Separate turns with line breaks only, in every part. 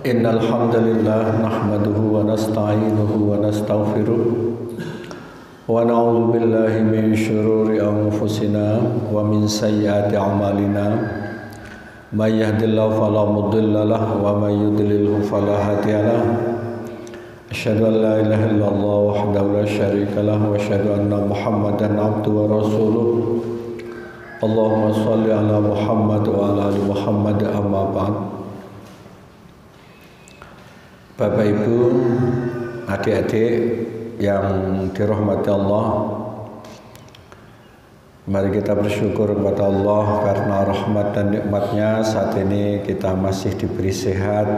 Innal hamdalillah nahmaduhu wa nasta'inuhu wa nastaghfiruh wa na'udzu billahi min syururi anfusina wa min sayyiati a'malina may yahdihillahu fala mudilla lahu wa may yudlilhu fala hadiya lahu asyhadu an la ilaha illallah wahdahu la syarika lahu wa asyhadu anna muhammadan abduhu wa rasuluh Allahumma shalli ala Muhammad wa ala ali Muhammad amma ba'd. Bapak Ibu, adik-adik yang dirahmati Allah, mari kita bersyukur kepada Allah karena rahmat dan nikmatnya saat ini kita masih diberi sehat,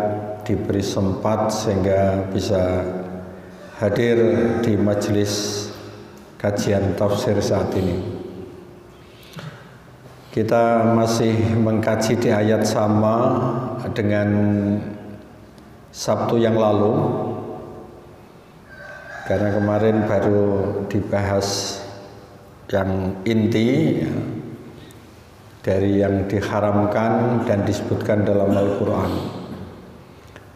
diberi sempat sehingga bisa hadir di majelis kajian tafsir saat ini. Kita masih mengkaji di ayat sama dengan Sabtu yang lalu, karena kemarin baru dibahas yang inti dari yang diharamkan dan disebutkan dalam Al-Quran.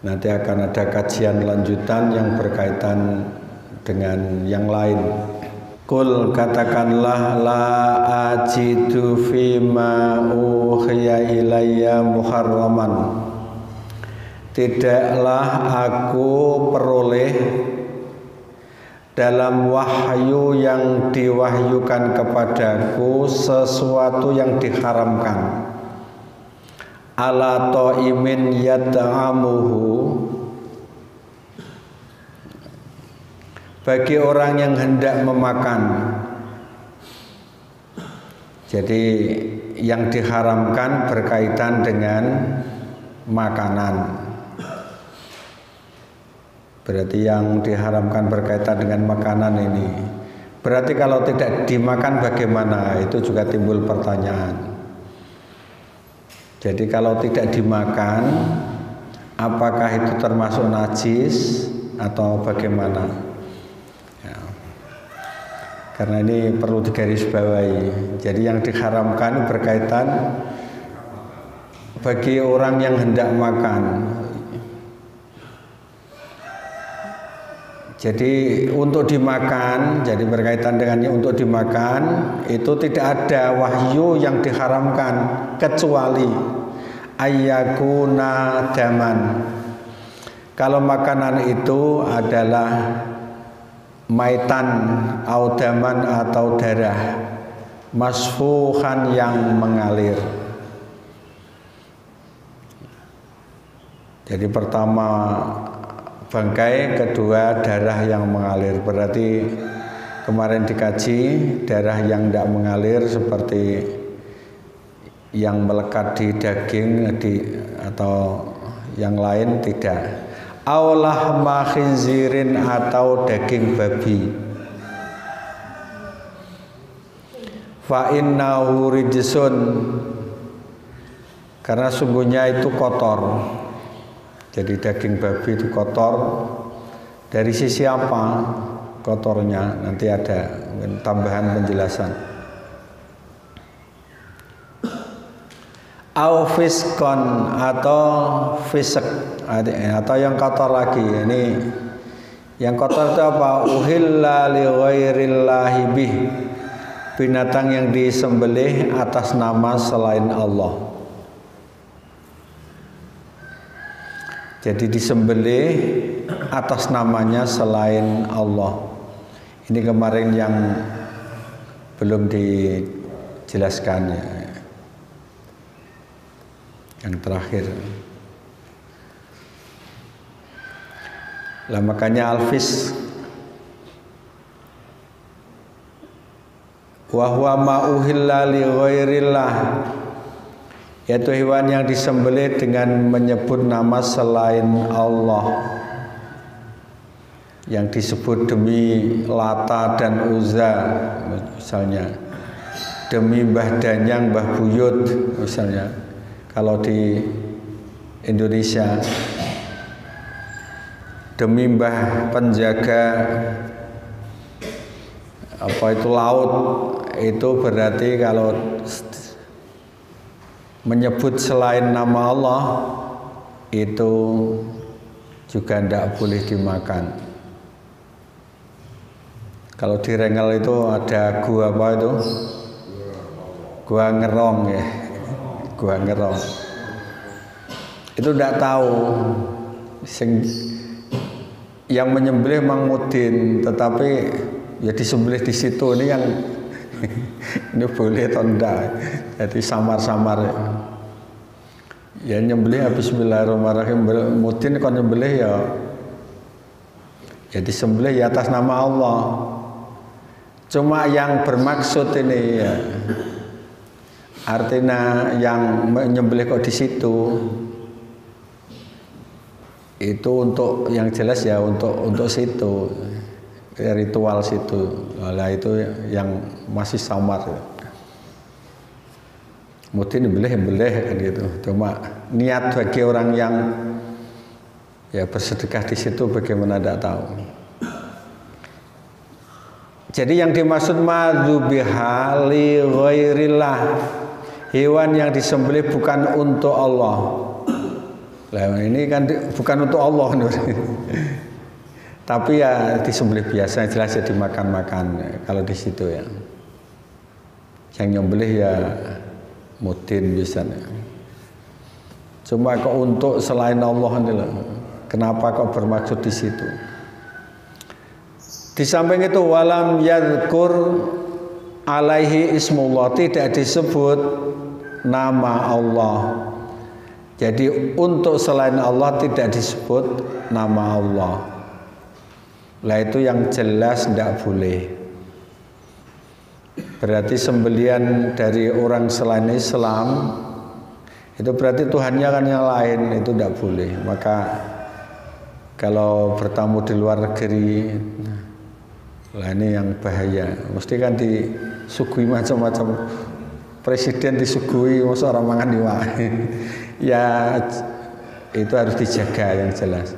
Nanti akan ada kajian lanjutan yang berkaitan dengan yang lain. Qul, katakanlah, la ajidu fima uhiya ilayya muharraman, tidaklah aku peroleh dalam wahyu yang diwahyukan kepadaku sesuatu yang diharamkan, ala ta'imin yat'amuhu, bagi orang yang hendak memakan. Jadi yang diharamkan berkaitan dengan makanan. Berarti yang diharamkan berkaitan dengan makanan ini. Berarti kalau tidak dimakan bagaimana? Itu juga timbul pertanyaan. Jadi kalau tidak dimakan, apakah itu termasuk najis atau bagaimana? Karena ini perlu digarisbawahi. Jadi yang diharamkan berkaitan bagi orang yang hendak makan. Jadi untuk dimakan, jadi berkaitan dengannya untuk dimakan, itu tidak ada wahyu yang diharamkan kecuali ayyakuna daman. Kalau makanan itu adalah maitan audaman atau darah masfuhan yang mengalir. Jadi pertama bangkai, kedua darah yang mengalir. Berarti kemarin dikaji darah yang tidak mengalir seperti yang melekat di daging atau yang lain tidak. Aulah makhinzirin atau daging babi. Fa innahu rijsun, karena sungguhnya itu kotor. Jadi daging babi itu kotor. Dari sisi apa kotornya? Nanti ada tambahan penjelasan. Au fiskon atau fisek atau yang kotor lagi. Ini yang kotor itu apa? Uhilla li ghairillahi bih, binatang yang disembelih atas nama selain Allah. Jadi disembelih atas namanya selain Allah. Ini kemarin yang belum dijelaskan ya. Yang terakhir. Lah makanya alfis wa huwa ma uhilla li ghairillah, yaitu hewan yang disembelih dengan menyebut nama selain Allah, yang disebut demi Lata dan Uzza misalnya, demi Mbah Danyang, Mbah Buyut misalnya. Kalau di Indonesia demi Mbah Penjaga apa itu laut, itu berarti kalau menyebut selain nama Allah itu juga tidak boleh dimakan. Kalau di Rengel itu ada gua apa itu? Gua Ngerong ya, gua Ngerong. Itu tidak tahu. Yang menyembelih Mang Mudin, tetapi ya disembelih di situ. Ini yang ini boleh atau enggak? Jadi samar-samar. Ya nyembelih bismillahirrahmanirrahim. Mudin kalau nyembelih ya disembelih ya atas nama Allah. Cuma yang bermaksud ini ya, artinya yang menyembelih kok di situ itu untuk yang jelas ya untuk situ ritual situ. Lah itu yang masih samar. Mudin boleh kan gitu. Cuma niat bagi orang yang ya bersedekah di situ bagaimana tidak tahu. Jadi yang dimaksud madzubiha li ghairillah, hewan yang disembelih bukan untuk Allah. Lah ini kan bukan untuk Allah. Tapi ya disembelih biasa, jelas ya dimakan-makan kalau di situ ya. Yang nyembelih ya Mudin bisa. Cuma kok untuk selain Allah ini loh. Kenapa kok bermaksud di situ? Di samping itu walam yadkur alaihi ismullah, tidak disebut nama Allah. Jadi untuk selain Allah tidak disebut nama Allah. Lah itu yang jelas tidak boleh. Berarti sembelian dari orang selain Islam itu berarti Tuhannya kan yang lain, itu tidak boleh. Maka kalau bertamu di luar negeri, lah ini yang bahaya. Mesti kan disuguhi macam-macam. Presiden disuguhi, masa orang mangan iwak. Ya itu harus dijaga yang jelas.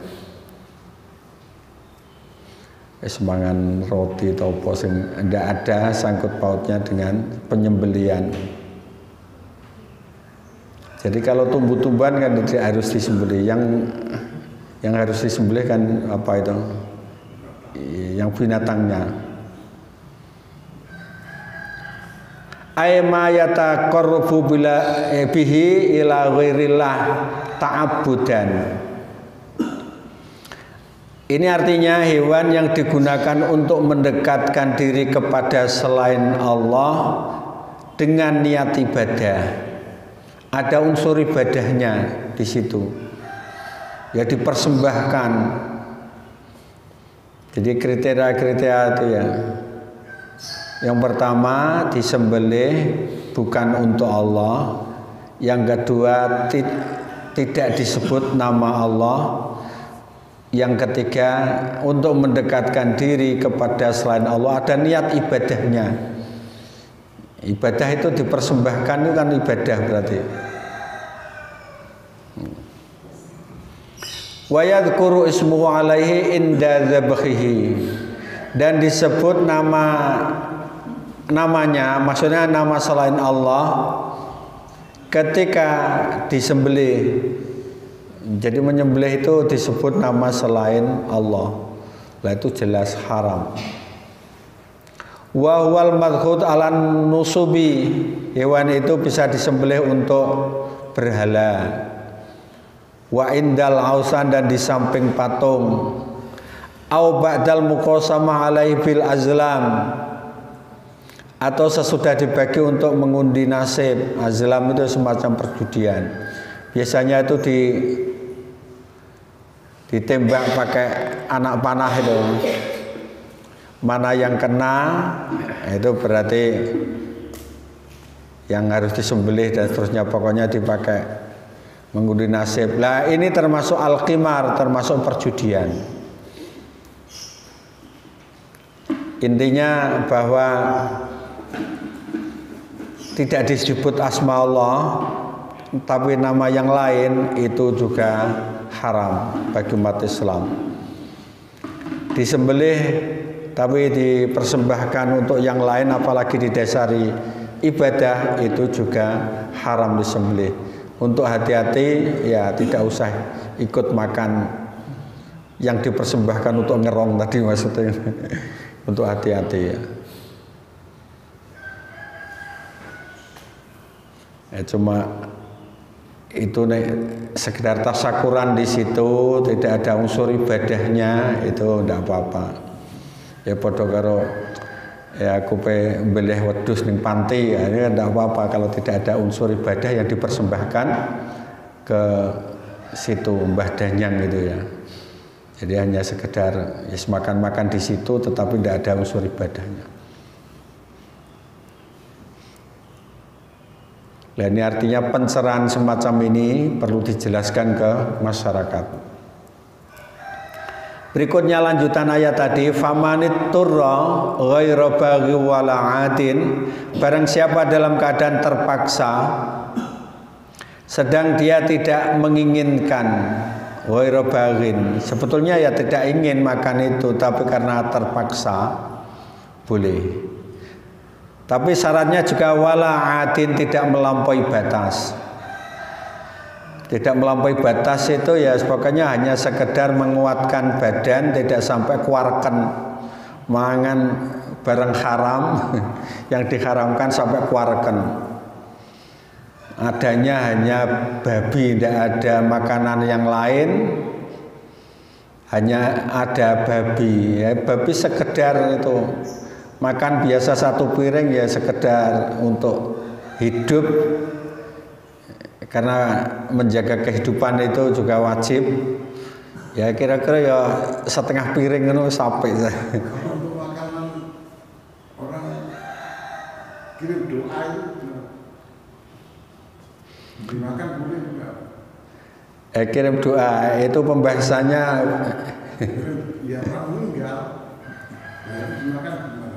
Semangan roti atau apa sing tidak ada sangkut pautnya dengan penyembelian. Jadi kalau tumbuh-tumbuhan kan tidak harus disembelih. Yang harus disembelih kan apa itu? Yang binatangnya. Aima yataqarrabu bihi ila ghairillah ta'abbudan. Ini artinya hewan yang digunakan untuk mendekatkan diri kepada selain Allah dengan niat ibadah. Ada unsur ibadahnya di situ. Ya dipersembahkan. Jadi kriteria-kriteria itu ya. Yang pertama disembelih bukan untuk Allah. Yang kedua tidak disebut nama Allah. Yang ketiga untuk mendekatkan diri kepada selain Allah ada niat ibadahnya. Ibadah itu dipersembahkan itu kan ibadah berarti. Wa yadhkuru ismuhu alaihi inda dzabhihi, dan disebut namanya, maksudnya nama selain Allah ketika disembelih. Jadi menyembelih itu disebut nama selain Allah. Lah itu jelas haram. Wa huwal madhhud alan nusubi, hewan itu bisa disembelih untuk berhala. Wa indal ausan, dan di samping patung. Au ba'dal muqasamah alaihi bil azlam, atau sesudah dibagi untuk mengundi nasib. Azlam itu semacam perjudian. Biasanya itu ditembak pakai anak panah itu. Mana yang kena itu berarti yang harus disembelih dan seterusnya, pokoknya dipakai mengundi nasib. Lah ini termasuk al-qimar, termasuk perjudian. Intinya bahwa tidak disebut asma Allah, tapi nama yang lain itu juga haram bagi umat Islam. Disembelih tapi dipersembahkan untuk yang lain, apalagi didasari ibadah, itu juga haram disembelih. untuk hati-hati ya tidak usah ikut makan yang dipersembahkan untuk ngerong tadi maksudnya. Untuk hati-hati ya. Ya cuma itu sekedar tasakuran di situ, tidak ada unsur ibadahnya, itu tidak apa-apa. Ya padha karo ya aku beleh wedhus ning panti, ya ini tidak apa-apa kalau tidak ada unsur ibadah yang dipersembahkan ke situ Mbah Danyang gitu ya. Jadi hanya sekedar makan-makan di situ tetapi tidak ada unsur ibadahnya. Nah, ini artinya pencerahan semacam ini perlu dijelaskan ke masyarakat. Berikutnya lanjutan ayat tadi, famanit turra ghairu baghi wala adin, barang siapa dalam keadaan terpaksa sedang dia tidak menginginkan, ghairu baghin, sebetulnya ya tidak ingin makan itu tapi karena terpaksa boleh. Tapi syaratnya juga wala adin, tidak melampaui batas. Tidak melampaui batas itu ya pokoknya hanya sekedar menguatkan badan, tidak sampai kuarken mangan barang haram yang diharamkan sampai kuarken. Adanya hanya babi, tidak ada makanan yang lain. Hanya ada babi, ya babi sekedar itu makan biasa satu piring ya sekedar untuk hidup, karena menjaga kehidupan itu juga wajib. Ya kira-kira ya setengah piring itu sampai.
Untuk makanan orang kirim doa itu dimakan boleh juga.
Kirim doa itu pembahasannya.
Ya orang meninggal, ya dimakan gimana?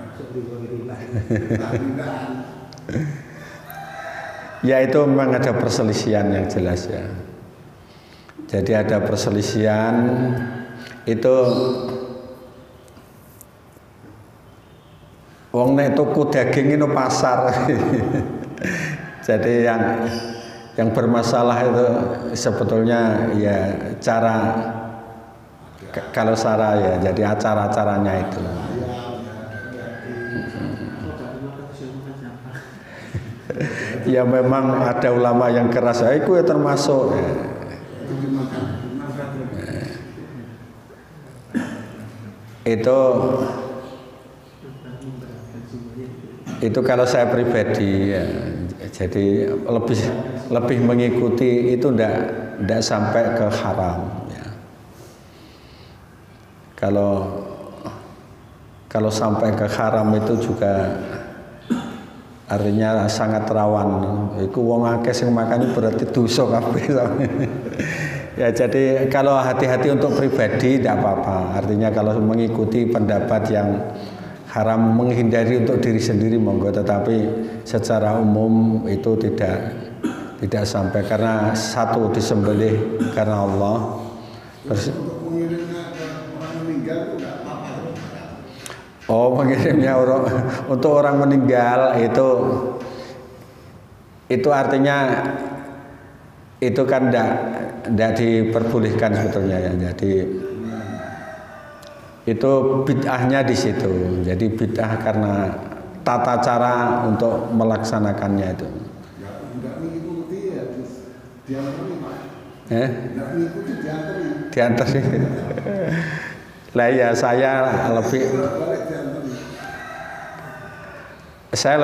Ya itu memang ada perselisihan yang jelas ya. Jadi ada perselisihan itu wong nek tuku daging itu pasar. Jadi yang bermasalah itu sebetulnya ya cara kalau Sarah ya, jadi acara-acaranya itu. Ya memang ada ulama yang keras, itu ya termasuk. Itu kalau saya pribadi ya, jadi lebih mengikuti itu ndak sampai ke haram ya. Kalau sampai ke haram itu juga artinya sangat rawan. Iku wong akeh sing makan berarti dosa kabeh. Ya jadi kalau hati-hati untuk pribadi tidak apa-apa. Artinya kalau mengikuti pendapat yang haram, menghindari untuk diri sendiri monggo, tetapi secara umum itu tidak sampai, karena satu disembelih karena Allah. Terus mengirimnya untuk orang meninggal itu artinya itu kan tidak diperbolehkan sebetulnya ya. Jadi itu bid'ahnya di situ. Jadi bid'ah karena tata cara untuk melaksanakannya itu.
Tidak mengikuti ya dianteri Pak. Tidak mengikuti
dianteri. Lah ya saya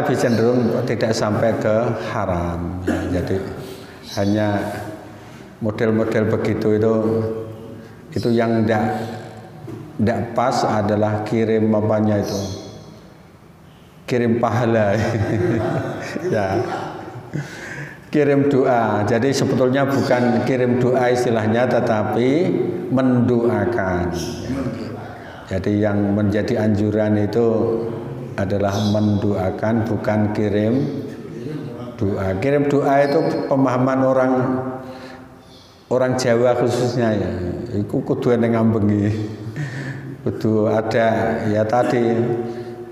lebih cenderung tidak sampai ke haram ya. Jadi hanya model-model begitu itu yang tidak pas adalah kirim apanya itu, kirim pahala. Ya, kirim doa. Jadi sebetulnya bukan kirim doa istilahnya, tetapi mendoakan. Jadi yang menjadi anjuran itu adalah mendoakan, bukan kirim doa. Kirim doa itu pemahaman orang Jawa khususnya ya. Iku kudu ngambengi. Kudu ada ya tadi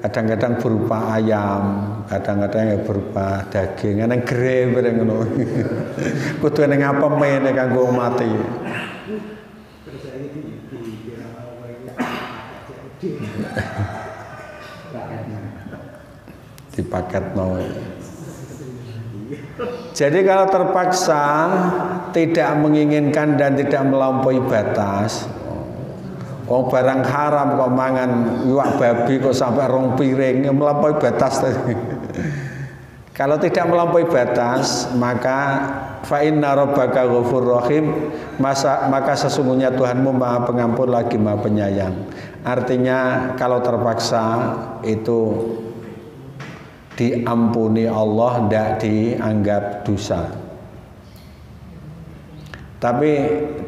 Kadang-kadang berupa ayam, kadang-kadang ya berupa daging, ana gere bareng ngono. Kudu ning apa mene kanggo mati. Dipaket mau. Jadi kalau terpaksa tidak menginginkan dan tidak melampaui batas, barang haram kok mangan iwak babi kok sampai 2 piring, melampaui batas tadi. Kalau tidak melampaui batas, maka fa inna rabbaka ghafurur rahim, maka sesungguhnya Tuhanmu Maha Pengampun lagi Maha Penyayang. Artinya kalau terpaksa itu diampuni Allah, tidak dianggap dosa. Tapi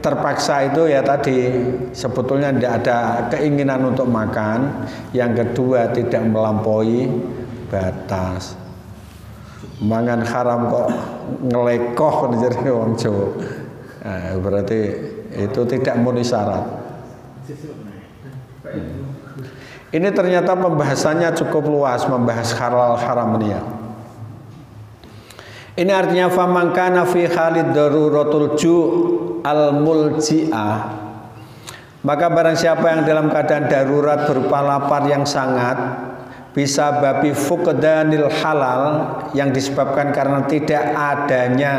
terpaksa itu ya tadi sebetulnya tidak ada keinginan untuk makan. Yang kedua tidak melampaui batas. Mangan haram kok ngelekoh jadi wong Jawa. Nah, berarti itu tidak memenuhi syarat. Ini ternyata pembahasannya cukup luas, membahas halal haram ini ya. Ini artinya faman kana fi khalid daruratul ju' al mulji'ah, maka barang siapa yang dalam keadaan darurat berupa lapar yang sangat, bisa babi fuqdanil halal, yang disebabkan karena tidak adanya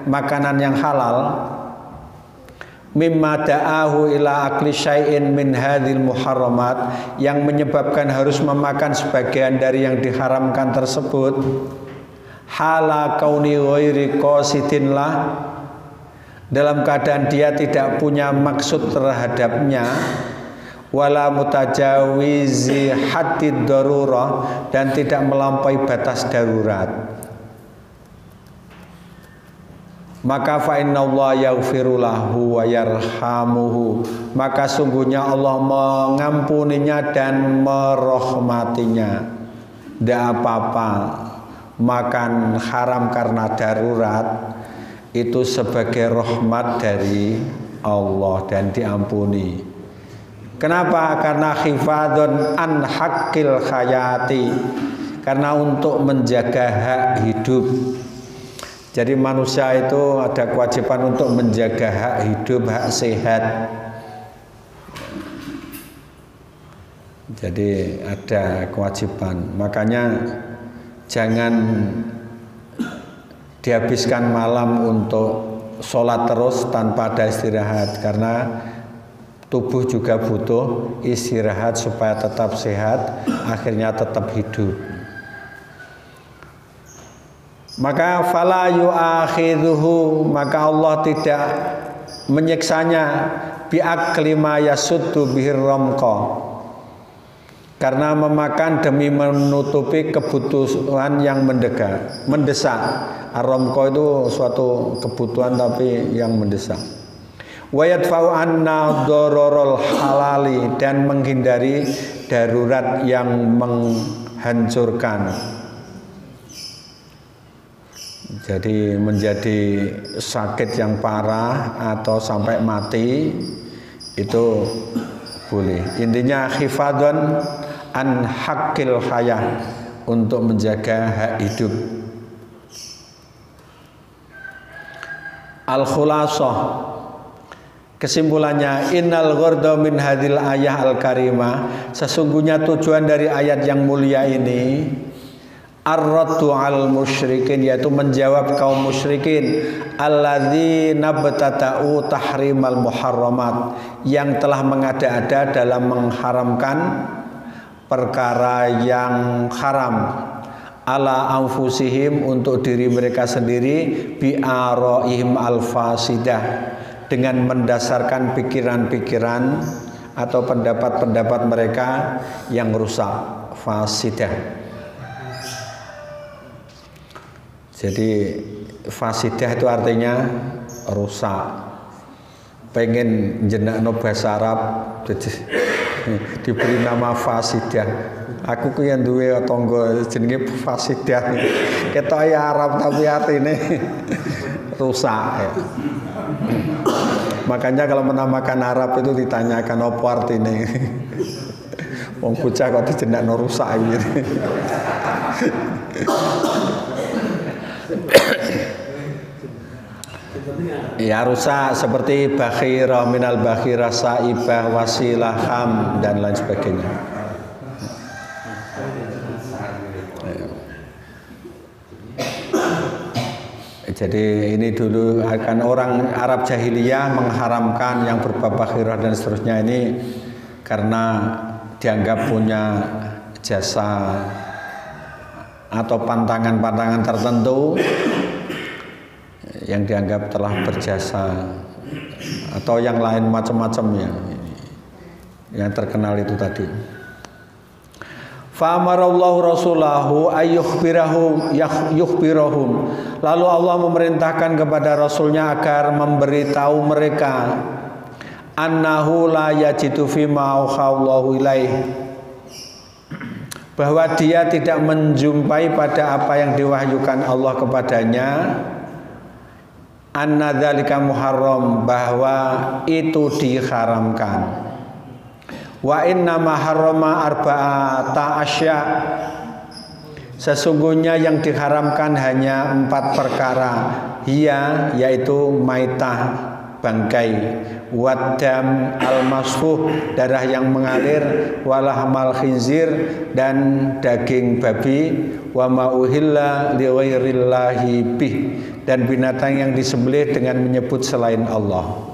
makanan yang halal, mimma da'ahu ila akli syai'in min hadhil muharramat, yang menyebabkan harus memakan sebagian dari yang diharamkan tersebut, hala kauni ghairi qasidin lah, dalam keadaan dia tidak punya maksud terhadapnya, wala mutajawizi haddid darurah, dan tidak melampaui batas darurat, maka fa innallaha yaghfiru lahu wa yarhamuhu, maka sungguhnya Allah mengampuninya dan merahmatinya. Tidak apa-apa makan haram karena darurat, itu sebagai rahmat dari Allah dan diampuni. Kenapa? Karena hifadzun an haqqil hayati, karena untuk menjaga hak hidup. Jadi manusia itu ada kewajiban untuk menjaga hak hidup, hak sehat. Jadi ada kewajiban. Makanya jangan dihabiskan malam untuk sholat terus tanpa ada istirahat, karena tubuh juga butuh istirahat supaya tetap sehat, akhirnya tetap hidup. Maka fala yu'akhidhuhu, maka Allah tidak menyiksanya bi'akli ma yasuddu bihir ramqa, karena memakan demi menutupi kebutuhan yang mendesak. Ar-ramqa itu suatu kebutuhan tapi yang mendesak. Wa yadfa'u anna dararul halali, dan menghindari darurat yang menghancurkan. Jadi menjadi sakit yang parah atau sampai mati itu boleh. Intinya hifadzan an haqqil hayah, untuk menjaga hak hidup. Al-khulasah, kesimpulannya, innal ghurda min hadhil ayah al-karimah, sesungguhnya tujuan dari ayat yang mulia ini ar-raddu al musyrikin, yaitu menjawab kaum musyrikin alladzina bata'u tahrimal muharramat, yang telah mengada-ada dalam mengharamkan perkara yang haram, ala anfusihim, untuk diri mereka sendiri, bi'araihim al-fasidah, dengan mendasarkan pikiran-pikiran atau pendapat-pendapat mereka yang rusak, fasidah. Jadi fasidah itu artinya rusak. Pengen jenakno bahasa Arab, jadi diberi nama fasidah. Aku ku yang duwe tangga jenenge fasidah. Ketok ya Arab tapi artine rusak ya. Makanya kalau menamakan Arab itu ditanyakan apa artinya. Wong bocah kok dijenakno rusak gitu. Ya rusak seperti bakhirah, minal bakhirah, saibah, wasilah, ham dan lain sebagainya. Jadi ini dulu akan orang Arab jahiliyah mengharamkan yang berbau bakhirah dan seterusnya ini karena dianggap punya jasa atau pantangan-pantangan tertentu yang dianggap telah berjasa atau yang lain macam-macamnya yang terkenal itu tadi. Fa'amarallahu rasulahu yukhbirahum. Lalu Allah memerintahkan kepada Rasulnya agar memberitahu mereka annahu la yajidu fima auhallahu ilaih, bahwa dia tidak menjumpai pada apa yang diwahyukan Allah kepadanya, anna dzalika muharram, bahwa itu diharamkan. Wa inna ma harrama arba'ata asya, sesungguhnya yang diharamkan hanya 4 perkara, yaitu maitah, bangkai, wadam al-masfuh, darah yang mengalir, walahmal khinzir, dan daging babi, wa ma uhilla li ghairillahi bih, dan binatang yang disembelih dengan menyebut selain Allah.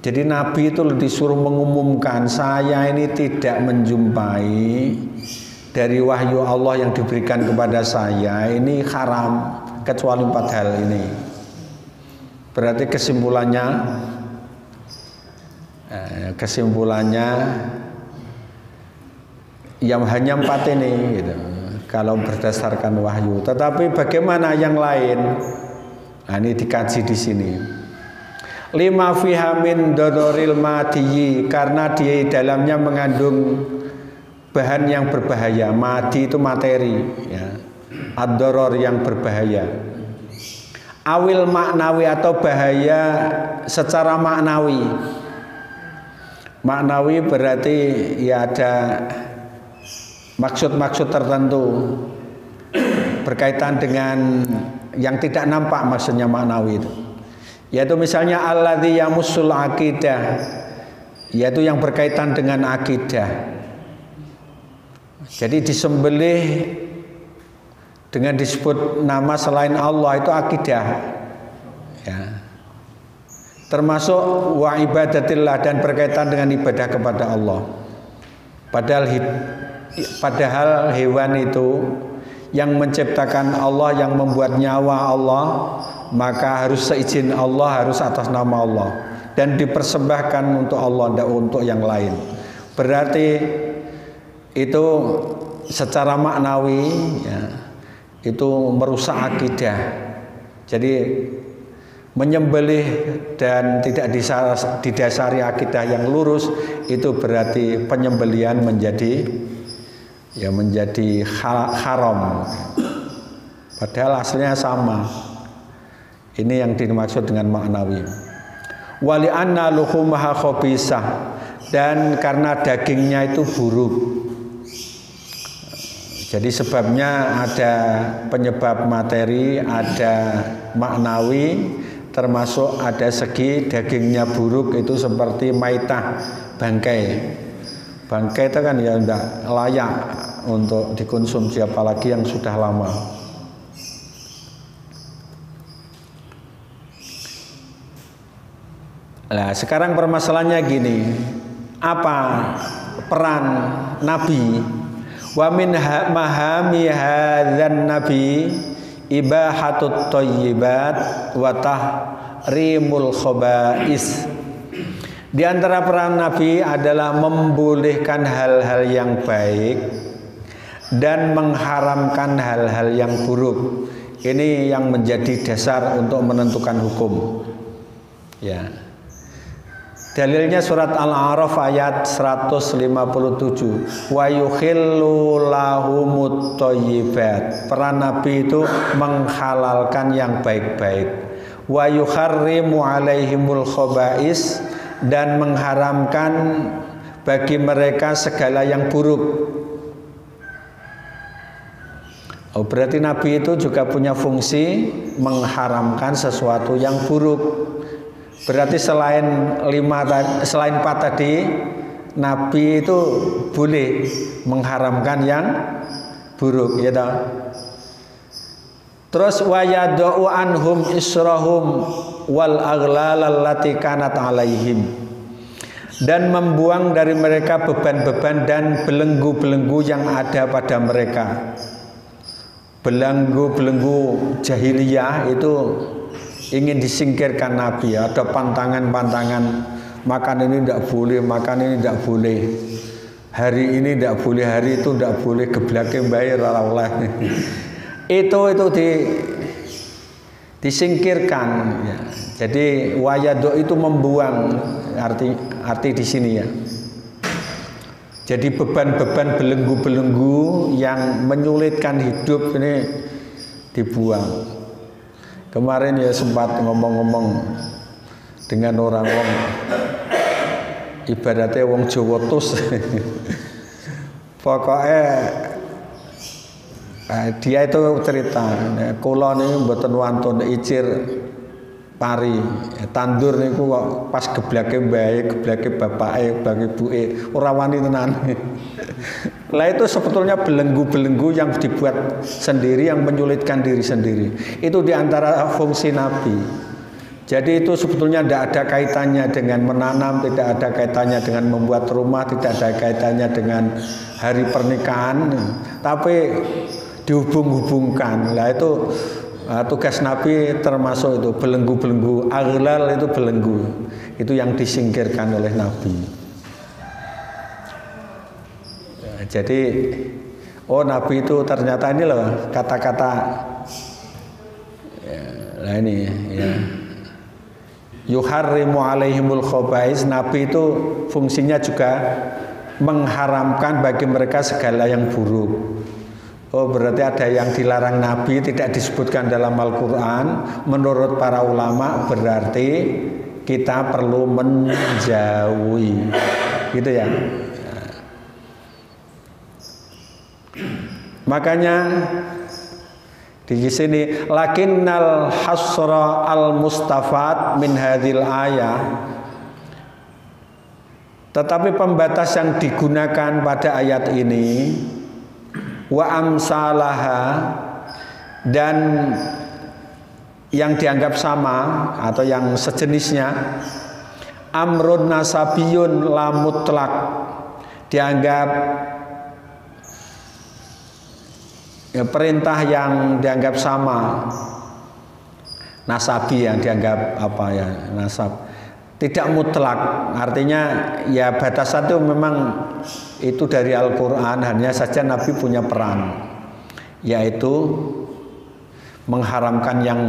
Jadi Nabi itu disuruh mengumumkan, saya ini tidak menjumpai dari wahyu Allah yang diberikan kepada saya ini haram kecuali 4 hal ini. Berarti kesimpulannya yang hanya 4 ini gitu, kalau berdasarkan wahyu. Tetapi bagaimana yang lain? Nah, ini dikaji di sini. Lima fiha min dodoril madiyi, karena di dalamnya mengandung bahan yang berbahaya. Madi itu materi, ya. Ad-doror yang berbahaya. Awil maknawi, atau bahaya secara maknawi. Maknawi berarti ya ada maksud-maksud tertentu berkaitan dengan yang tidak nampak, maksudnya maknawi itu. Yaitu misalnya alladzi yamussul akidah, yaitu yang berkaitan dengan akidah. Jadi disembelih dengan disebut nama selain Allah itu akidah, ya. Termasuk wa ibadatillah, dan berkaitan dengan ibadah kepada Allah. Padahal hewan itu yang menciptakan Allah, yang membuat nyawa Allah, maka harus seizin Allah, harus atas nama Allah, dan dipersembahkan untuk Allah, tidak untuk yang lain. Berarti itu secara maknawi, ya, itu merusak akidah. Jadi menyembelih dan tidak didasari akidah yang lurus, itu berarti penyembelihan menjadi haram. Padahal aslinya sama. Ini yang dimaksud dengan maknawi. Wali anna luhumaha khabisah, dan karena dagingnya itu buruk. Jadi sebabnya ada penyebab materi, ada maknawi, termasuk ada segi dagingnya buruk, itu seperti maitah, bangkai. Bangkai itu kan ya tidak layak untuk dikonsumsi, apalagi yang sudah lama. Nah, sekarang permasalahannya gini, apa peran Nabi? Wa min mahami hadzan nabi ibahatut thayyibat wa tahrimul khaba'is. Di antara peran Nabi adalah membolehkan hal-hal yang baik dan mengharamkan hal-hal yang buruk. Ini yang menjadi dasar untuk menentukan hukum. Ya. Dalilnya surat Al-A'raf ayat 157. Wa yukhillu lahumut thayyibat. Peran Nabi itu menghalalkan yang baik-baik. Wa yukharrimu alaihimul khaba'is, dan mengharamkan bagi mereka segala yang buruk. Oh, berarti Nabi itu juga punya fungsi mengharamkan sesuatu yang buruk. Berarti selain 4 tadi, Nabi itu boleh mengharamkan yang buruk, ya toh. Terus wa yad'u anhum israhum wal aghlal allati kanat alaihim, dan membuang dari mereka beban-beban dan belenggu-belenggu yang ada pada mereka. Belenggu-belenggu jahiliyah itu ingin disingkirkan Nabi. Ada pantangan-pantangan, makan ini tidak boleh, makan ini tidak boleh, hari ini tidak boleh, hari itu tidak boleh, geblake bayar oleh itu disingkirkan, ya. Jadi wayado itu membuang, arti di sini, ya. Jadi beban-beban belenggu-belenggu yang menyulitkan hidup ini dibuang. Kemarin ya sempat ngomong-ngomong dengan orang ibaratnya wong Jawa tus. Pokoknya dia itu cerita, kula niku mboten wantun icir pari, tandur niku kok pas geblake mbae, geblake bapake, bagi ibuke ora wani tenan. Lah itu sebetulnya belenggu-belenggu yang dibuat sendiri, yang menyulitkan diri sendiri. Itu diantara fungsi Nabi. Jadi itu sebetulnya tidak ada kaitannya dengan menanam, tidak ada kaitannya dengan membuat rumah, tidak ada kaitannya dengan hari pernikahan, tapi dihubung-hubungkan. Lah itu tugas Nabi termasuk itu belenggu-belenggu, aghlal itu belenggu, itu yang disingkirkan oleh Nabi. Jadi Nabi itu ternyata ini loh kata-kata nah ini ya, yuharrimu alaihimul khobais. Nabi itu fungsinya juga mengharamkan bagi mereka segala yang buruk. Berarti ada yang dilarang Nabi tidak disebutkan dalam Al-Quran. Menurut para ulama berarti kita perlu menjauhi, gitu ya. Makanya di sini lakinnal hasra al mustafad min hadhil ayah, tetapi pembatas yang digunakan pada ayat ini wa amsalaha, dan yang dianggap sama atau yang sejenisnya, amrun nasabiyun la mutlak, dianggap perintah yang dianggap sama, nasabi yang dianggap apa ya, nasab, tidak mutlak. Artinya ya batasan itu memang itu dari Al-Quran, hanya saja Nabi punya peran, yaitu mengharamkan yang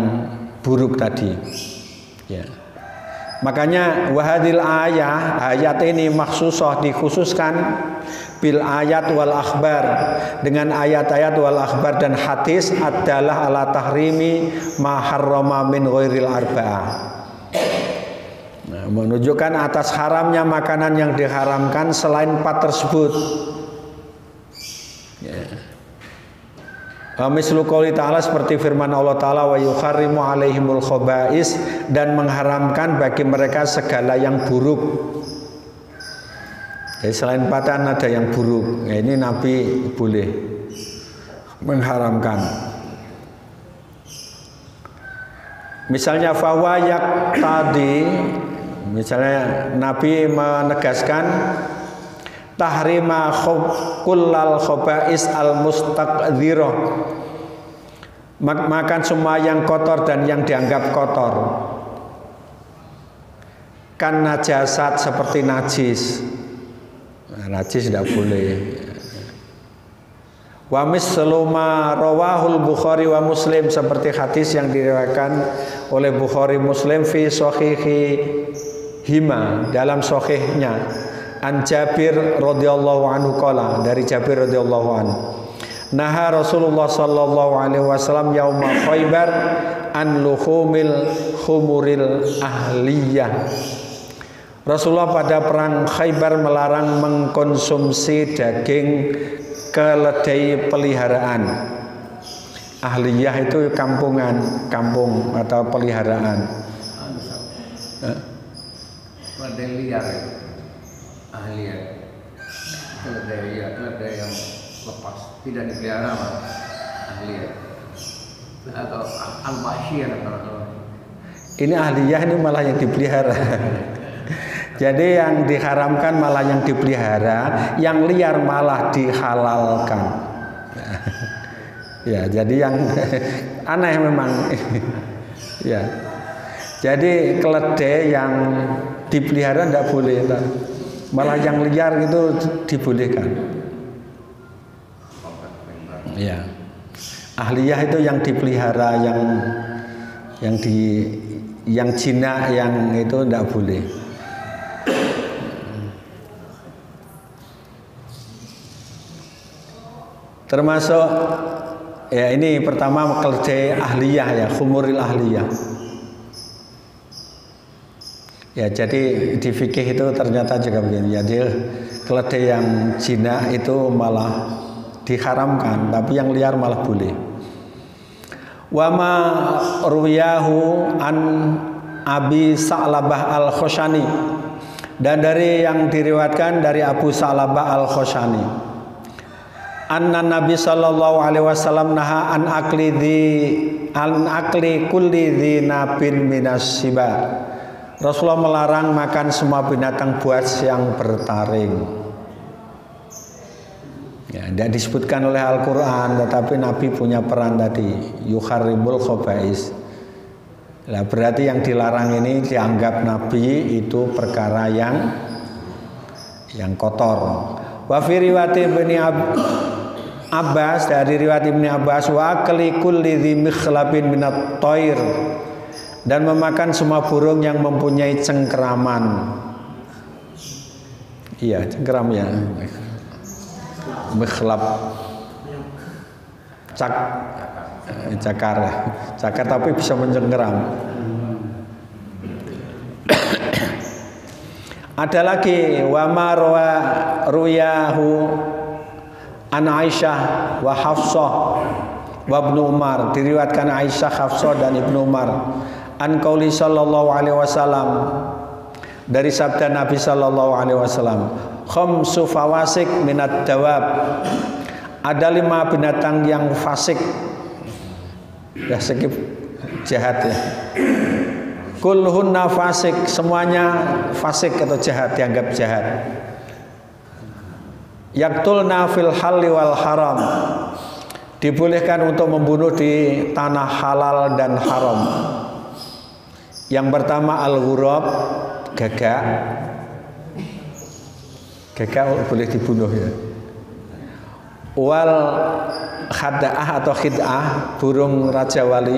buruk tadi, ya. Makanya wahadil ayat ini maksusah, dikhususkan bil ayat wal akhbar, dengan ayat-ayat wal akhbar dan hadis adalah ala tahrimi ma harrama min ghairil arba'ah. Nah, menunjukkan atas haramnya makanan yang diharamkan selain 4 tersebut. Mislu qouli ta'ala, seperti firman Allah Ta'ala, wa yukharrimu alaihimul khobais, dan mengharamkan bagi mereka segala yang buruk. Jadi selain patan ada yang buruk. Nah, ini Nabi boleh mengharamkan. Misalnya fawayak tadi, misalnya Nabi menegaskan tahrima kullal khobais al mustaqdzirah, makan semua yang kotor dan yang dianggap kotor, kan najasat, seperti najis. Najis tidak boleh. Wa mislu ma rawahul Bukhari wa Muslim, seperti hadis yang diriwayatkan oleh Bukhari Muslim fi sahihihima, dalam sahihnya, an Jabir radhiyallahu anhu qala, dari Jabir radhiyallahu anhu, naha Rasulullah sallallahu alaihi wasallam yauma Khaibar an luhumil khumuril ahliyah. Rasulullah pada perang Khaybar melarang mengkonsumsi daging keledai peliharaan. Ahliyah itu kampungan, kampung atau peliharaan.
Keledai liar, ahliyah. Keledai yang lepas, tidak dipelihara, ahliyah. Atau al-bashir.
Ini ahliyah ini malah yang dipelihara. Jadi yang diharamkan malah yang dipelihara, yang liar malah dihalalkan. Ya, jadi yang aneh memang. Ya. Jadi keledai yang dipelihara tidak boleh, malah yang liar itu dibolehkan. Ya. Ahliyah itu yang dipelihara, yang jinak, yang itu tidak boleh. Termasuk ya ini pertama keledai ahliyah ya, khumuril ahliyah. Ya jadi di fikih itu ternyata juga begini. Jadi keledai yang jinak itu malah diharamkan, tapi yang liar malah boleh. Wa ma ruwiyahu an Abi Sa'labah al-Khushani, dan dari yang diriwayatkan dari Abu Sa'labah al-Khushani, anna Nabi sallallahu alaihi wasallam naha an akli kulli dzinabin minas siba. Rasulullah melarang makan semua binatang buas yang bertaring. Ya, tidak disebutkan oleh Al-Qur'an, tetapi Nabi punya peran tadi, yukharribul khaba'is. Nah, berarti yang dilarang ini dianggap Nabi itu perkara yang kotor. Wa fi riwayat Ibnu Abbas, dari riwayat Ibnu Abbas, wa akli kulli dzi mikhlabin minat thair, dan memakan semua burung yang mempunyai cengkeraman. Iya, cengkeram ya. Mikhlab. Cakar tapi bisa mencengkeram. Ada lagi wa ma ruyahu an Aisyah wa Hafsah wa Ibnu Umar, diriwayatkan Aisyah, Hafsah dan Ibnu Umar, an qauli sallallahu alaihi wasallam, dari sabda Nabi sallallahu alaihi wasallam, khamsu fawasik minad dawab, ada 5 binatang yang fasik, ya skip jahat ya. Kulluhunna fasik, semuanya fasik atau jahat, dianggap jahat. Yaktulna fil halli wal haram, dibolehkan untuk membunuh di tanah halal dan haram. Yang pertama al-ghurab, gagak. Gagak boleh dibunuh ya. Wal khada'ah atau khid'ah, burung raja wali.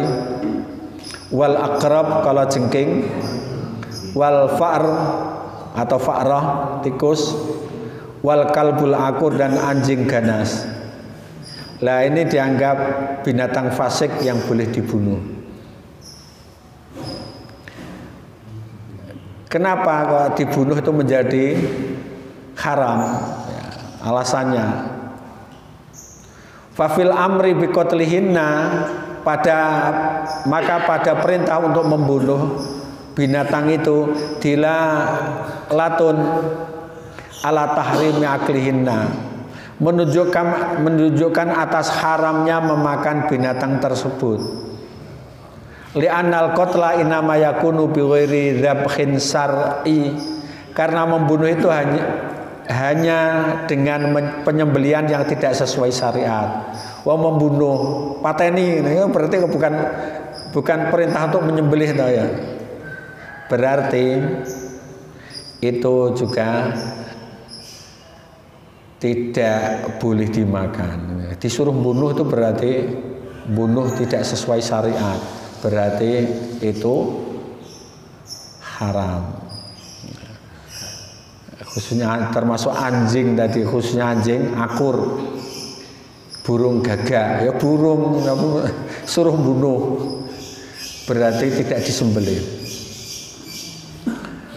Wal aqrab, kalau jengking. Wal fa'r atau fa'rah, tikus. Wal kalbul akur, dan anjing ganas. Lah ini dianggap binatang fasik yang boleh dibunuh. Kenapa kalau dibunuh itu menjadi haram? Ya, alasannya, fafil amri biqatlihinna, maka pada perintah untuk membunuh binatang itu dilatun ala tahrimi aklihinna, menunjukkan atas haramnya memakan binatang tersebut. Li'annal qatla inama yakunu bi ghairi dzabhin syar'i, karena membunuh itu hanya dengan penyembelian yang tidak sesuai syariat. Wah, membunuh pateni, nah, berarti bukan perintah untuk menyembelih toh ya. Berarti itu juga tidak boleh dimakan. Disuruh bunuh itu berarti bunuh tidak sesuai syariat, berarti itu haram. Khususnya termasuk anjing tadi, khususnya anjing akur, burung gagak, ya burung suruh bunuh berarti tidak disembelih.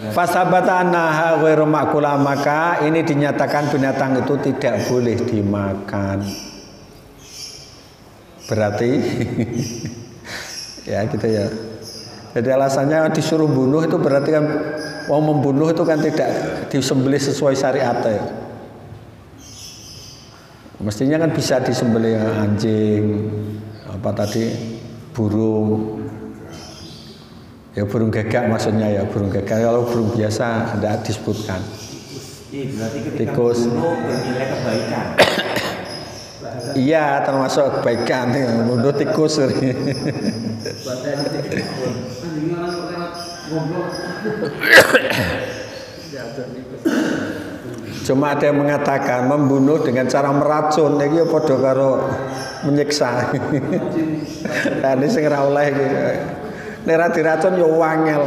Fasabata annaha ghairu ma'kula, maka ini dinyatakan binatang itu tidak boleh dimakan. Berarti ya gitu ya. Jadi alasannya disuruh bunuh itu berarti kan mau membunuh itu kan tidak disembelih sesuai syariat ya. Mestinya kan bisa disembelih anjing, apa tadi, burung. Ya burung gagak maksudnya ya, burung gagak. Kalau burung biasa tidak disebutkan.
Berarti ketika
Tikus.
membunuh bernilai kebaikan.
Iya, termasuk kebaikan ya, membunuh tikus. Cuma ada yang mengatakan membunuh dengan cara meracun iki ya padha karo menyiksa. Nah, ini sing ora oleh iki. Nek ra diracun ya wangel.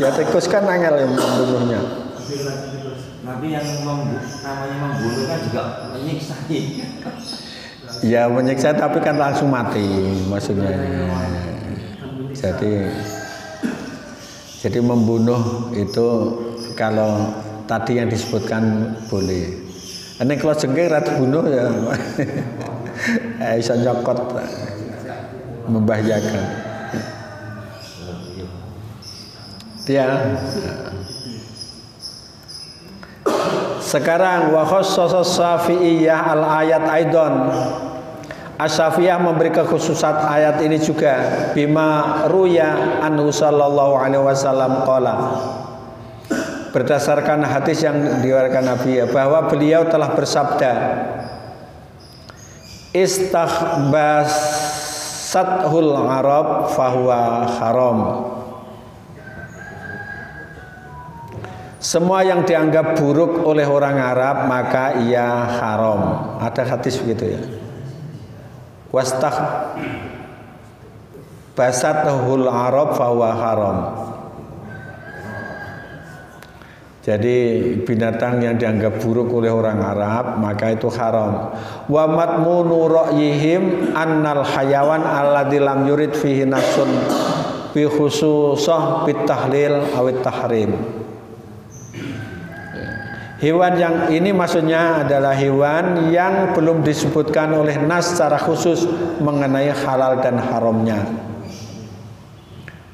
Ya tikus kan angel yang membunuhnya.
Tapi yang namanya membunuh kan juga menyiksa.
Ya menyiksa tapi kan langsung mati maksudnya. Jadi membunuh itu kalau tadi yang disebutkan boleh. Ini kalau jengking rat bunuh ya bisa nyokot, membahayakan. Ya. Sekarang wa khassasa Syafi'iyah al-ayat aidon. Asy-Syafi'iyah memberi kekhususan ayat ini juga bima ruya anhu sallallahu alaihi wasallam qala. Berdasarkan hadis yang diriwayatkan Nabi bahwa beliau telah bersabda, istakhbasathul arab fahuwa haram. Semua yang dianggap buruk oleh orang Arab maka ia haram. Ada hadis begitu ya. Wastakhbasathul arab fahuwa haram. Jadi binatang yang dianggap buruk oleh orang Arab maka itu haram. Wa matmunu ra'yihim annal hayawan alladzi lam yurid fihi nafsun bi khususah bit tahlil awit tahrim. Hewan yang ini maksudnya adalah hewan yang belum disebutkan oleh nas secara khusus mengenai halal dan haramnya.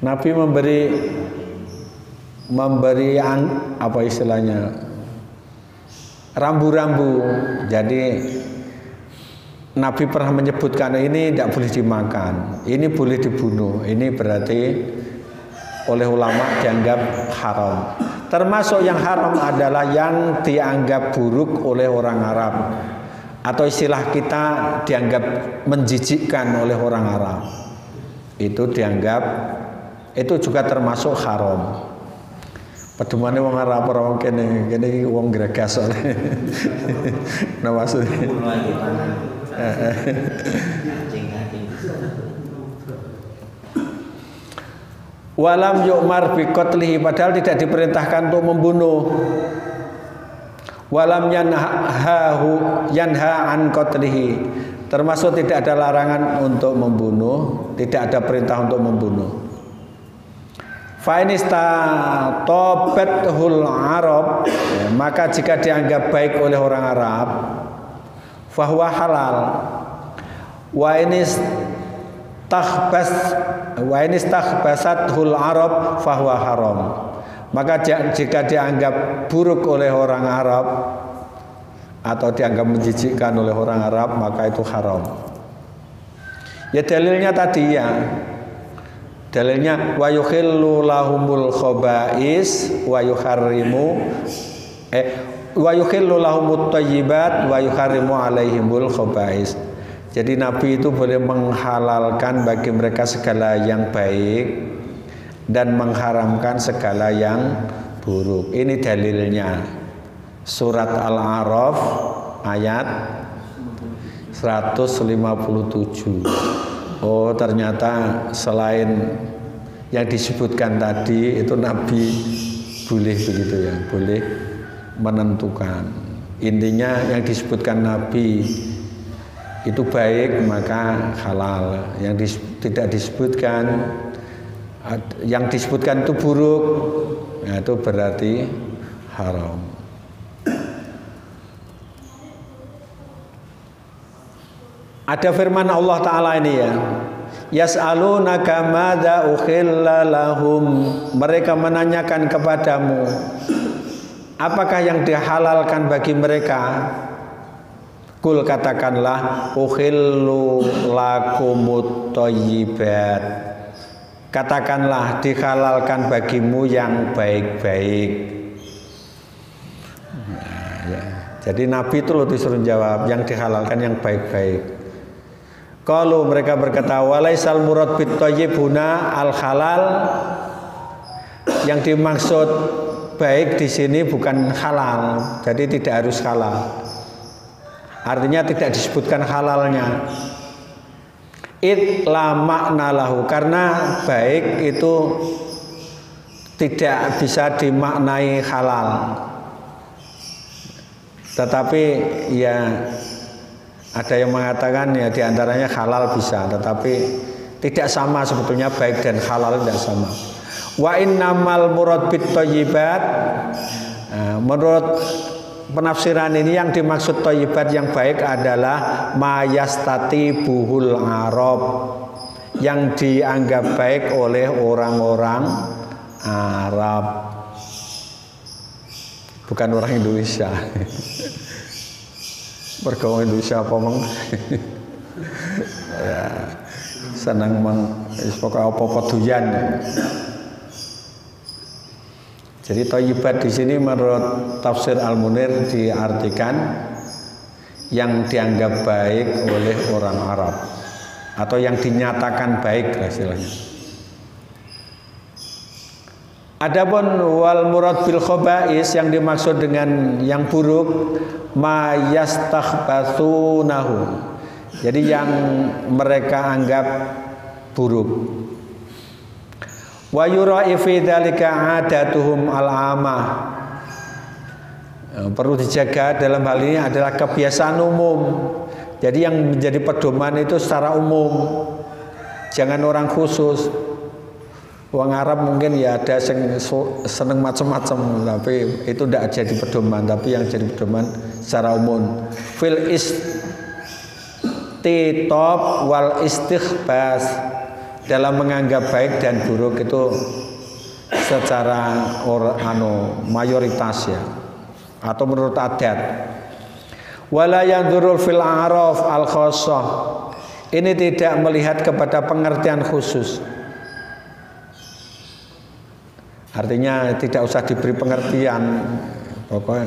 Nabi memberi apa istilahnya, rambu-rambu. Jadi Nabi pernah menyebutkan ini tidak boleh dimakan, ini boleh dibunuh. Ini berarti oleh ulama dianggap haram. Termasuk yang haram adalah yang dianggap buruk oleh orang Arab, atau istilah kita dianggap menjijikkan oleh orang Arab. Itu dianggap, itu juga termasuk haram. Pedumane wong Arab ora wong kene wong gregas oleh. Nah maksudnya. Walam yu'mar bi qatlihi, padahal tidak diperintahkan untuk membunuh. Walam yanha an qatlihi, termasuk tidak ada larangan untuk membunuh, tidak ada perintah untuk membunuh. Fa inistatabathul arab, maka jika dianggap baik oleh orang Arab, fahuwa halal. Wa inistakhbasathul arab fahuwa haram. Maka jika dianggap buruk oleh orang Arab atau dianggap menjijikkan oleh orang Arab maka itu haram. Ya dalilnya tadi ya. Dalilnya wa yukhillu lahumul khaba'is wa yukhillu lahumut thayyibat wa yuharrimu alaihimul khaba'is. Jadi Nabi itu boleh menghalalkan bagi mereka segala yang baik dan mengharamkan segala yang buruk. Ini dalilnya. Surat Al-A'raf ayat 157. Oh, ternyata selain yang disebutkan tadi itu Nabi boleh begitu ya, boleh menentukan. Intinya yang disebutkan Nabi itu baik maka halal, yang tidak disebutkan, yang disebutkan itu buruk Nah, itu berarti haram. Ada firman Allah Ta'ala ini ya, yas'alunaka madza ukhilla lahum, mereka menanyakan kepadamu apakah yang dihalalkan bagi mereka. Kul, katakanlah, ukhillu lakumut thayyibat, katakanlah dihalalkan bagimu yang baik-baik. Nah, ya. Jadi Nabi itu loh disuruh jawab yang dihalalkan yang baik-baik. Kalau mereka berkata walaisal murad bit thayyibuna al halal, yang dimaksud baik di sini bukan halal, jadi tidak harus halal. Artinya tidak disebutkan halalnya. La makna lahu, karena baik itu tidak bisa dimaknai halal. Tetapi ya ada yang mengatakan ya diantaranya halal bisa, tetapi tidak sama sebetulnya, baik dan halal tidak sama. Wa innamal murad bit thayyibat, menurut penafsiran ini yang dimaksud thayyibat yang baik adalah mayastati buhul Arab, yang dianggap baik oleh orang-orang Arab, bukan orang Indonesia. Bergaul Indonesia apa meng? Ya, senang meng, pokoknya apa-apa doyan. Jadi thayyibat di sini menurut tafsir Al-Munir diartikan yang dianggap baik oleh orang Arab atau yang dinyatakan baik istilahnya. Adapun wal murad bil khaba'is, yang dimaksud dengan yang buruk, ma yastakhbathunahu, jadi yang mereka anggap buruk. Wa yura'i fi dzalika adatuhum al-amah, perlu dijaga dalam hal ini adalah kebiasaan umum. Jadi yang menjadi pedoman itu secara umum, jangan orang khusus. Wong Arab mungkin ya ada yang seneng macam-macam, tapi itu tidak jadi pedoman. Tapi yang jadi pedoman secara umum. Fil istitob wal istighbas, dalam menganggap baik dan buruk itu secara mayoritas ya, atau menurut adat. Wala yanzurul fil a'raf al khassah, ini tidak melihat kepada pengertian khusus. Artinya tidak usah diberi pengertian, pokoknya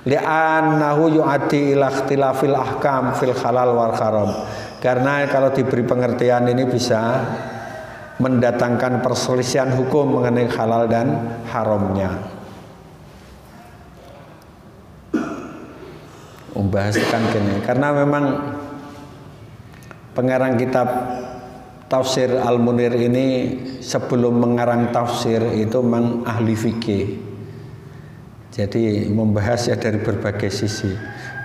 li'annahu yu'addi ila ikhtilafil ahkam fil halal wal haram, karena kalau diberi pengertian ini bisa mendatangkan perselisihan hukum mengenai halal dan haramnya. Membahaskan gini, karena memang pengarang kitab Tafsir Al-Munir ini sebelum mengarang tafsir itu memang ahli fikih. Jadi membahas ya dari berbagai sisi.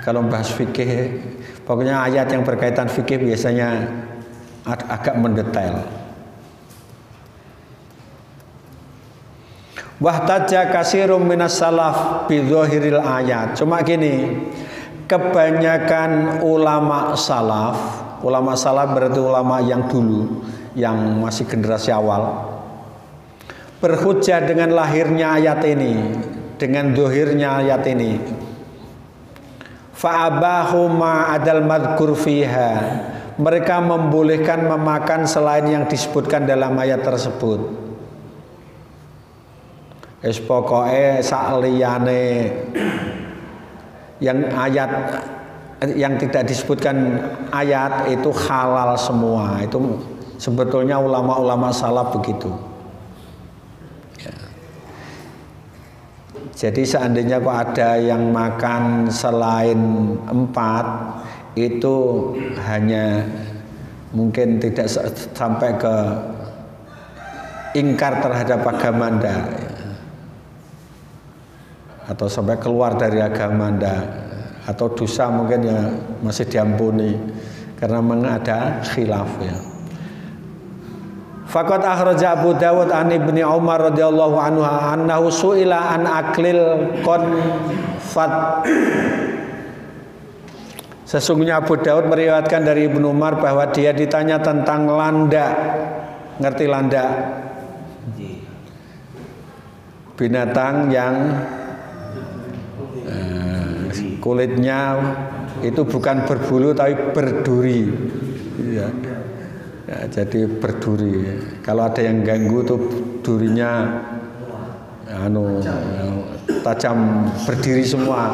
Kalau membahas fikih, pokoknya ayat yang berkaitan fikih biasanya agak mendetail. Wahtaja kasirum minas salaf bidzohiril ayat. Cuma gini, kebanyakan ulama salaf berarti ulama yang dulu, yang masih generasi awal, berhujjah dengan lahirnya ayat ini, dengan dohirnya ayat ini. Fa'abahu ma'adal madkur fiha, mereka membolehkan memakan selain yang disebutkan dalam ayat tersebut. Es pokoke sakliyane yang ayat yang tidak disebutkan ayat itu halal semua. Itu sebetulnya ulama-ulama salaf begitu ya. Jadi seandainya kok ada yang makan selain 4, itu hanya mungkin tidak sampai ke ingkar terhadap agama Anda ya, atau sampai keluar dari agama Anda, atau dosa mungkin ya masih diampuni karena memang ada khilaf ya. Faqad akhraja Abu Dawud an Ibni Umar radhiyallahu anhu annahu su'ila an aklil qanfat. Sesungguhnya Abu Dawud meriwayatkan dari Ibnu Umar bahwa dia ditanya tentang landak. Ngerti landak? Binatang yang kulitnya itu bukan berbulu tapi berduri. Ya. Ya, jadi berduri. Kalau ada yang ganggu tuh durinya tajam berdiri semua.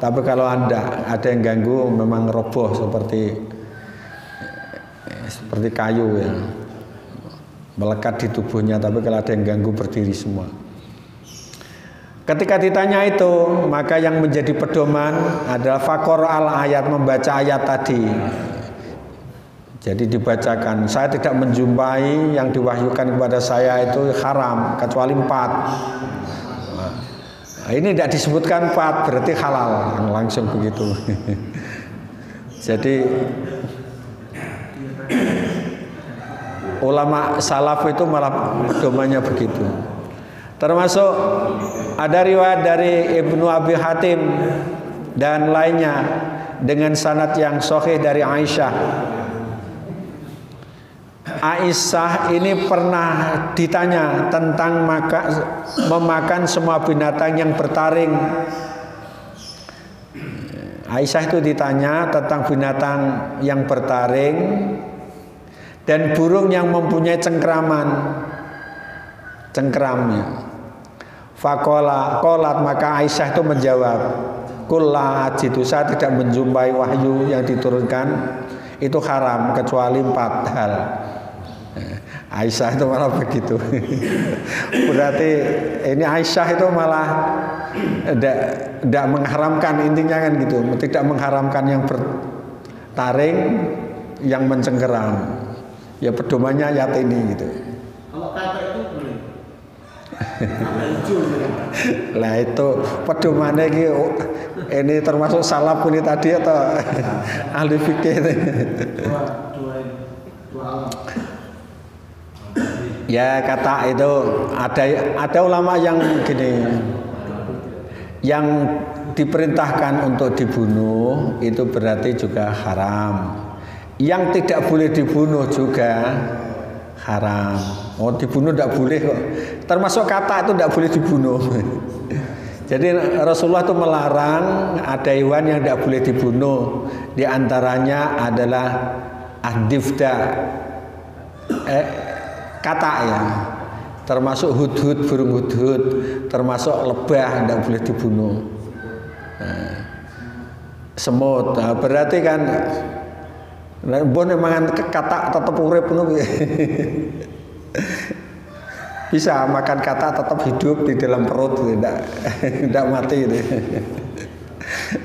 Tapi kalau ada yang ganggu memang roboh seperti kayu ya. Melekat di tubuhnya, tapi kalau ada yang ganggu berdiri semua. Ketika ditanya itu, maka yang menjadi pedoman adalah fakor al ayat, membaca ayat tadi. Jadi dibacakan, saya tidak menjumpai yang diwahyukan kepada saya itu haram kecuali 4. Nah, ini tidak disebutkan 4 berarti halal, langsung begitu. Jadi ulama salaf itu malah domanya begitu. Termasuk ada riwayat dari Ibnu Abi Hatim dan lainnya dengan sanad yang sahih dari Aisyah. Aisyah ini pernah ditanya tentang memakan semua binatang yang bertaring. Aisyah itu ditanya tentang binatang yang bertaring dan burung yang mempunyai cengkeramnya. Qolat, maka Aisyah itu menjawab, kulla ajidu, saya tidak menjumpai wahyu yang diturunkan itu haram kecuali 4 hal. Aisyah itu malah begitu. Berarti ini Aisyah itu malah tidak mengharamkan, intinya kan gitu, tidak mengharamkan yang bertaring, yang mencengkeram. Ya pedomannya ayat ini gitu.
Kalau kata itu boleh.
Lah itu pedomannya ini termasuk salaf ini tadi atau ahli fikih ini?
Dua alam.
Ya kata itu ada ulama yang gini, yang diperintahkan untuk dibunuh itu berarti juga haram. Yang tidak boleh dibunuh juga haram. Oh dibunuh tidak boleh kok. Termasuk kata itu tidak boleh dibunuh. Jadi Rasulullah itu melarang ada hewan yang tidak boleh dibunuh. Di antaranya adalah ad-difda, kata ya. Termasuk hudhud, burung hudhud, termasuk lebah tidak boleh dibunuh. Semut, nah, berarti kan bon memang kata tetap urip bisa makan kata tetap hidup di dalam perut, tidak mati,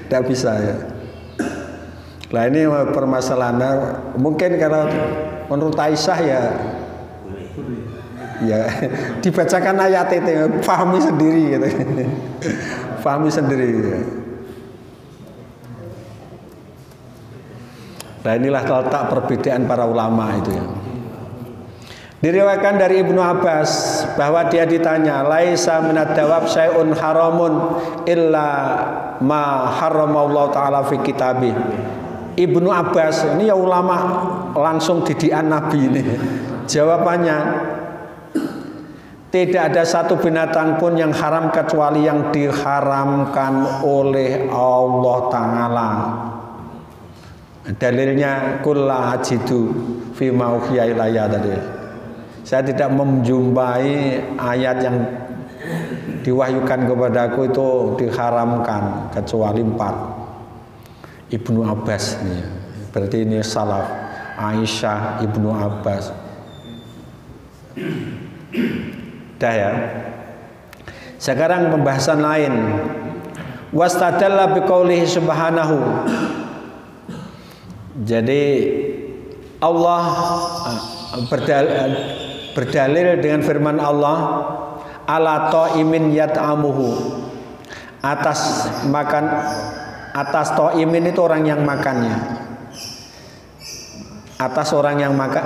tidak bisa ya. Nah ini permasalahannya mungkin kalau menurut Aisyah ya dibacakan ayat itu, pahami sendiri gitu. Pahami sendiri ya. Nah inilah letak perbedaan para ulama itu ya. Diriwayatkan dari Ibnu Abbas bahwa dia ditanya, laisa minad dawab syai'un haramun illa ma haramallahu taala fi kitabih. Ibnu Abbas ini ya ulama langsung didikan Nabi ini. Jawabannya, tidak ada satu binatang pun yang haram kecuali yang diharamkan oleh Allah Ta'ala. Dalilnya kulla ajidu fi mauhiya ilayya tadi. Saya tidak menjumpai ayat yang diwahyukan kepadaku itu diharamkan kecuali 4. Ibnu Abbas nih. Berarti ini salaf. Aisyah, Ibnu Abbas. Dah ya. Sekarang pembahasan lain. Wastadalla biqaulihi subhanahu. Jadi Allah berdalil dengan firman Allah, ala ta'imin yat'amuhu, atas ta'imin itu orang yang makannya. atas orang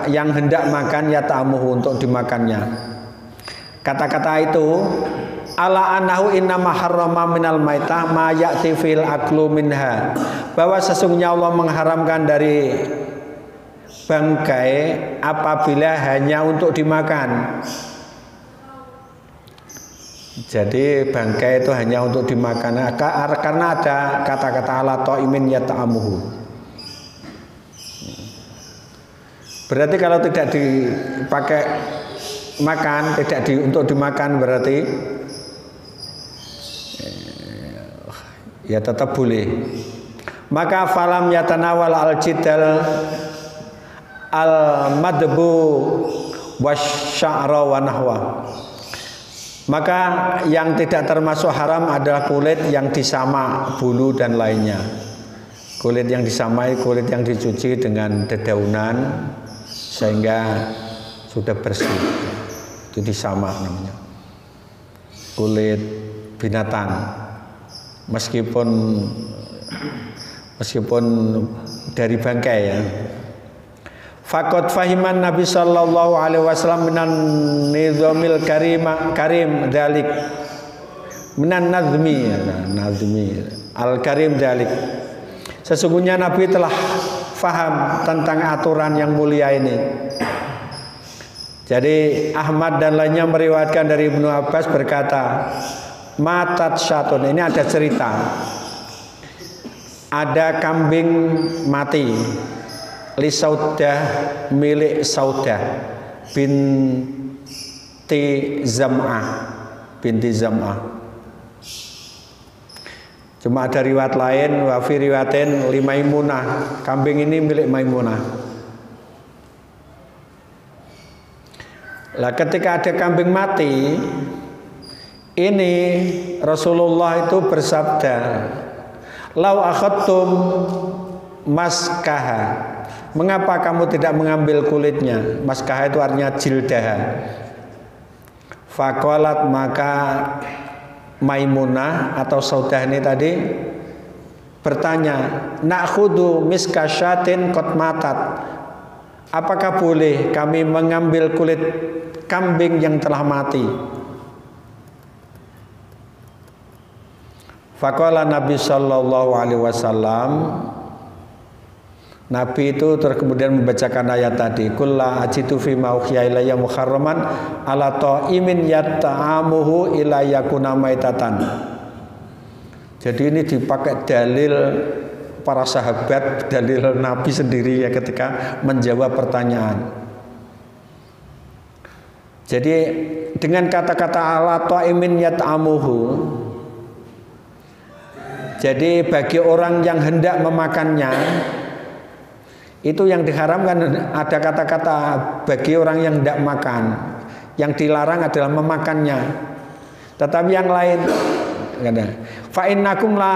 yang hendak makan yata'amuhu untuk dimakannya. Kata-kata itu ala annahu innama harrama minal maitah ma ya'ti fil aklu minha, bahwa sesungguhnya Allah mengharamkan dari bangkai apabila hanya untuk dimakan. Jadi bangkai itu hanya untuk dimakan karena ada kata-kata ala ta'imin yata'amuhu. Berarti kalau tidak dipakai makan, tidak untuk dimakan berarti ya tetap boleh. Maka falam yatanawal al-jidal al-madbu wasya'ra wa nahwa. Maka yang tidak termasuk haram adalah kulit yang disamak, bulu dan lainnya. Kulit yang disamai, kulit yang dicuci dengan dedaunan sehingga sudah bersih. Itu disamak namanya. Kulit binatang. Meskipun dari bangkai ya. Faqad fahiman Nabi sallallahu alaihi wasallam minan nizamil karim dalik minan nazmi al karim dalik. Sesungguhnya Nabi telah faham tentang aturan yang mulia ini. Jadi Ahmad dan lainnya meriwayatkan dari Ibnu Abbas berkata, matat syatun, ini ada cerita. Ada kambing mati li Saudah, milik Saudah binti Zam'ah. Cuma ada riwayat lain, wa fi riwayatin li Maimunah, kambing ini milik Maimunah. Lah ketika ada kambing mati, ini Rasulullah itu bersabda, lau akhadtum maskaha, mengapa kamu tidak mengambil kulitnya? Maskaha itu artinya jildaha. Faqalat, maka Maimunah atau Saudah ini tadi bertanya, na'khudu miskasyatin qad matat, apakah boleh kami mengambil kulit kambing yang telah mati? Faqala Nabi sallallahu alaihi wasallam, Nabi itu kemudian membacakan ayat tadi, kulla ajitu fi ma ukhya ilayya muharraman ala ta'imin yata'amuhu ila yakuna maitatan. Jadi ini dipakai dalil para sahabat, dalil Nabi sendiri ya ketika menjawab pertanyaan. Jadi dengan kata-kata ala ta'imin yata'amuhu, jadi bagi orang yang hendak memakannya, itu yang diharamkan ada kata-kata bagi orang yang tidak makan. Yang dilarang adalah memakannya. Tetapi yang lain ada. Fa innakum la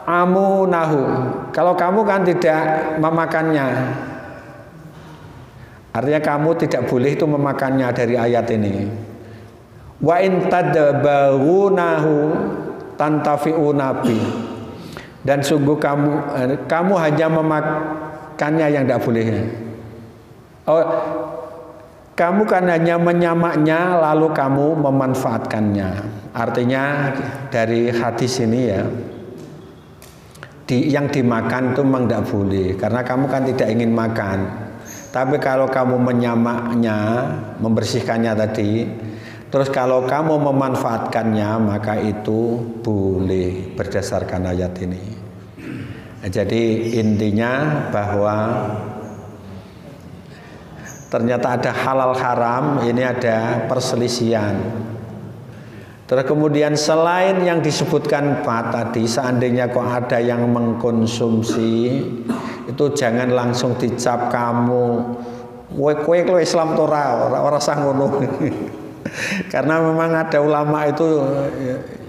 ta'amunahu. Kalau kamu kan tidak memakannya, artinya kamu tidak boleh itu memakannya dari ayat ini. Wa in tadbarunahu tantafi'u nabi. Dan sungguh kamu hanya memakannya yang tidak boleh. Oh, kamu kan hanya menyamaknya lalu kamu memanfaatkannya. Artinya dari hadis ini ya, yang dimakan itu memang tidak boleh karena kamu kan tidak ingin makan. Tapi kalau kamu menyamaknya, membersihkannya tadi, terus kalau kamu memanfaatkannya, maka itu boleh berdasarkan ayat ini. Jadi intinya bahwa ternyata ada halal haram, ini ada perselisihan. Terus kemudian selain yang disebutkan Pak tadi, seandainya kok ada yang mengkonsumsi, itu jangan langsung dicap kamu kowe Islam tora ora sah ngono. Karena memang ada ulama itu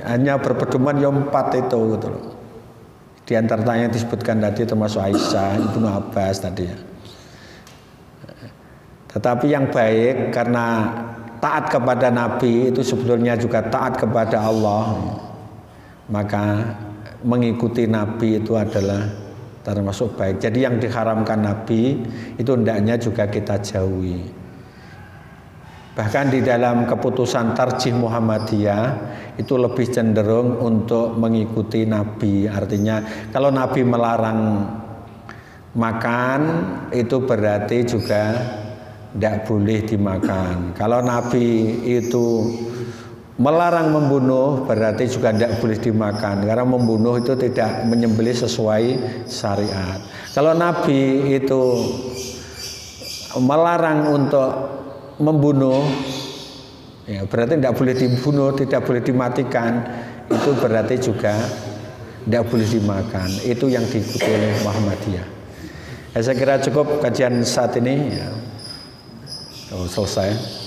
hanya berpedoman yang 4 itu gitu loh. Di antaranya disebutkan tadi termasuk Aisyah, Ibnu Abbas tadi ya. Tetapi yang baik karena taat kepada Nabi itu sebetulnya juga taat kepada Allah. Maka mengikuti Nabi itu adalah termasuk baik. Jadi yang diharamkan Nabi itu hendaknya juga kita jauhi. Bahkan di dalam keputusan tarjih Muhammadiyah itu lebih cenderung untuk mengikuti Nabi. Artinya kalau Nabi melarang makan itu berarti juga tidak boleh dimakan. Kalau Nabi itu melarang membunuh berarti juga tidak boleh dimakan, karena membunuh itu tidak menyembelih sesuai syariat. Kalau Nabi itu melarang untuk membunuh, ya berarti tidak boleh dibunuh, tidak boleh dimatikan, itu berarti juga tidak boleh dimakan. Itu yang diikuti oleh Muhammadiyah. Ya, saya kira cukup kajian saat ini. Ya. Oh, selesai.